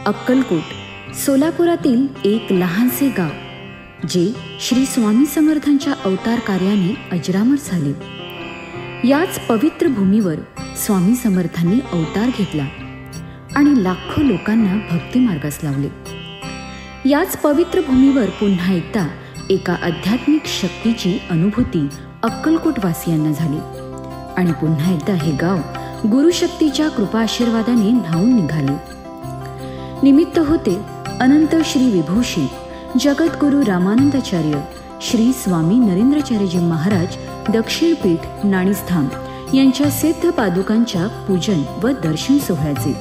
अक्कलकोट सोलापुरातील एक लहानसे गाव जे श्री स्वामी समर्थांच्या अवतार कार्याने अजरामर झाले. याच पवित्र भूमीवर स्वामी समर्थांनी अवतार घेतला आणि लाखो लोकांना भक्ती मार्गास लावले. याच पवित्र भूमीवर पुन्हा एकदा एका आध्यात्मिक शक्तीची अनुभूती अक्कलकोटवासियांना झाली आणि पुन्हा एकदा हे गाव गुरुशक्तीच्या कृपा आशीर्वादाने न्हाऊन निघाले. निमित्त होते अनंत श्री विभूषी जगद्गुरु रामानंदाचार्य श्री स्वामी नरेंद्राचार्यजी महाराज दक्षिणपीठ नाणीसधाम यांच्या सिद्ध पादुकांच्या पूजन व दर्शन सोहळ्याचे.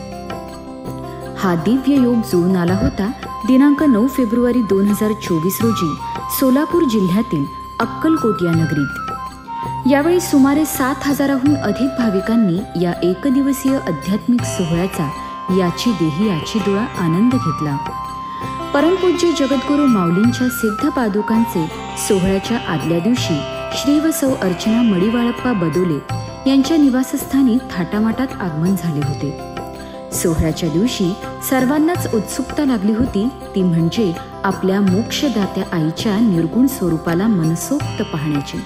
हा दिव्य योग जुळून आला होता दिनांक 9 फेब्रुवारी 2024 रोजी सोलापूर जिल्ह्यातील अक्कलकोट या नगरीत. यावेळी सुमारे 7,000हून अधिक भाविकांनी या एकदिवसीय आध्यात्मिक सोहळ्याचा याची देही याची दुळा आनंद घेतला. परमपूज्य जगद्गुरू माऊलींच्या सिद्ध पादुकांचे सोहळ्याच्या आदल्या दिवशी श्री व सौ अर्चना मडिवाळप्पा बदोले यांच्या निवासस्थानी थाटामाटात आगमन झाले होते. सोहळ्याच्या दिवशी सर्वांनाच उत्सुकता लागली होती, ती म्हणजे आपल्या मोक्षदात्या आईच्या निर्गुण स्वरूपाला मनसोक्त पाहण्याची.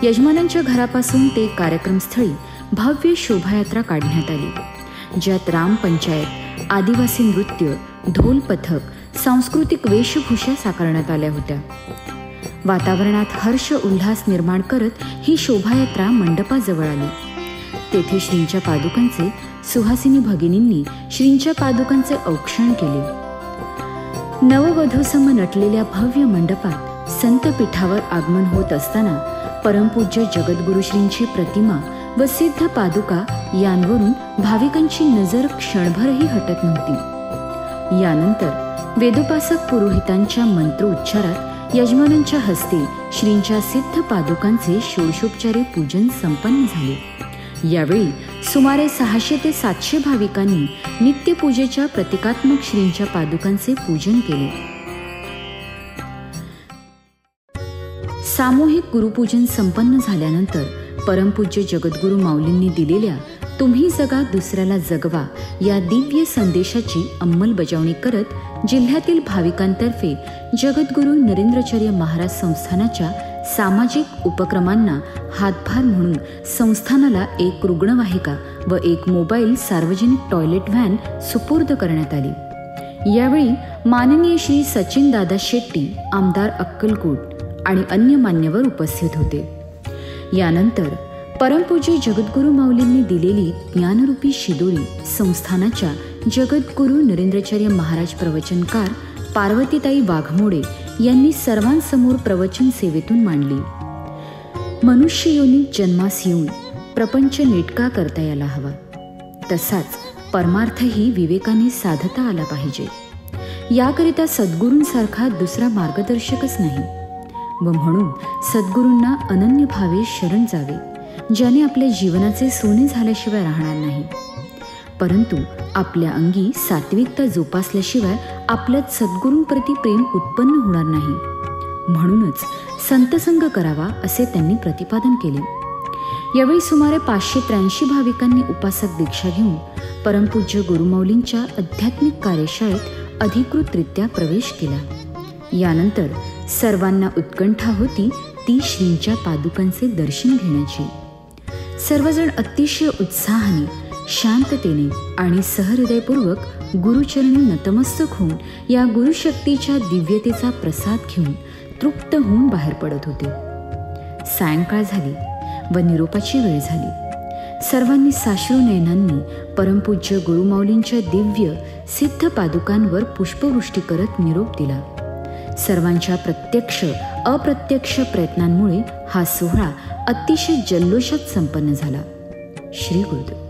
यजमानांच्या घरापासून ते कार्यक्रमस्थळी भव्य शोभायात्रा काढण्यात आली, ज्यात राम पंचायत, आदिवासी नृत्य, ढोल पथक, सांस्कृतिक वेशभूषा साकारण्यात आल्या होत्या. वातावरणात हर्ष उल्हास निर्माण करत ही शोभायात्रा मंडपाजवळ आली. तेथे श्रींच्या पादुकांचे सुहासिनी भगिनींनी श्रींच्या पादुकांचे औक्षण केले. नववधूसम नटलेल्या भव्य मंडपात संतपीठावर आगमन होत असताना परमपूज्य जगद्गुरू श्रींची प्रतिमा व सिद्ध पादुका यांवरून भाविकांची नजर क्षणभरही हटत नव्हती. यानंतर वेदोपासक पुरोहितांच्या मंत्रोच्चारात यजमानांच्या हस्ते श्रींच्या सिद्ध पादुकांचे षोडशोपचारे पूजन संपन्न झाले. यावेळी सुमारे 600 ते 700 भाविकांनी नित्यपूजेच्या प्रतिकात्मक श्रींच्या पादुकांचे पूजन केले. सामूहिक गुरुपूजन संपन्न झाल्यानंतर परमपूज्य जगद्गुरू माऊलींनी दिलेल्या तुम्ही जगा दुसऱ्याला जगवा या दिव्य संदेशाची अंमलबजावणी करत जिल्ह्यातील भाविकांतर्फे जगद्गुरू नरेंद्राचार्य महाराज संस्थानाच्या सामाजिक उपक्रमांना हातभार म्हणून संस्थानाला एक रुग्णवाहिका व एक मोबाईल सार्वजनिक टॉयलेट व्हॅन सुपूर्द करण्यात आली. यावेळी माननीय श्री सचिन दादा शेट्टी आमदार अक्कलकोट आणि अन्य मान्यवर उपस्थित होते. यानंतर परमपूज्य जगद्गुरू माऊलींनी दिलेली ज्ञानरूपी शिदोरी संस्थानाच्या जगद्गुरू नरेंद्राचार्य महाराज प्रवचनकार पार्वतीताई वाघमोडे यांनी सर्वांसमोर प्रवचन सेवेतून मांडली. मनुष्य योनीत जन्मास येऊन प्रपंच नेटका करता यायला हवा, तसाच परमार्थही विवेकाने साधता आला पाहिजे. याकरिता सद्गुरूंसारखा दुसरा मार्गदर्शकच नाही व म्हणून सद्गुरूंना अनन्य भावे शरण जावे, ज्याने आपल्या जीवनाचे सोने झाल्याशिवाय राहणार नाही. परंतु आपल्या अंगी सात्विकता जोपासल्याशिवाय आपल्यात सद्गुरूंप्रती प्रेम उत्पन्न होणार नाही. म्हणूनच संतसंग करावा असे त्यांनी प्रतिपादन केले. यावेळी सुमारे 583 भाविकांनी उपासक दीक्षा घेऊन परमपूज्य गुरुमाऊलींच्या आध्यात्मिक कार्यशाळेत अधिकृतरित्या प्रवेश केला. यानंतर सर्वांना उत्कंठा होती ती श्रींच्या पादुकांचे दर्शन घेण्याची. सर्वजण अतिशय उत्साहाने, शांततेने आणि सहृदयपूर्वक गुरुचरणी नतमस्तक होऊन या गुरुशक्तीच्या दिव्यतेचा प्रसाद घेऊन तृप्त होऊन बाहेर पडत होते. सायंकाळ झाली व निरोपाची वेळ झाली. सर्वांनी साश्रू नयनांनी परमपूज्य गुरुमाऊलींच्या दिव्य सिद्ध पादुकांवर पुष्पवृष्टी करत निरोप दिला. सर्वांच्या प्रत्यक्ष अप्रत्यक्ष प्रयत्नांमुळे हा सोहळा अतिशय जल्लोषात संपन्न झाला. श्री गुरुदेव.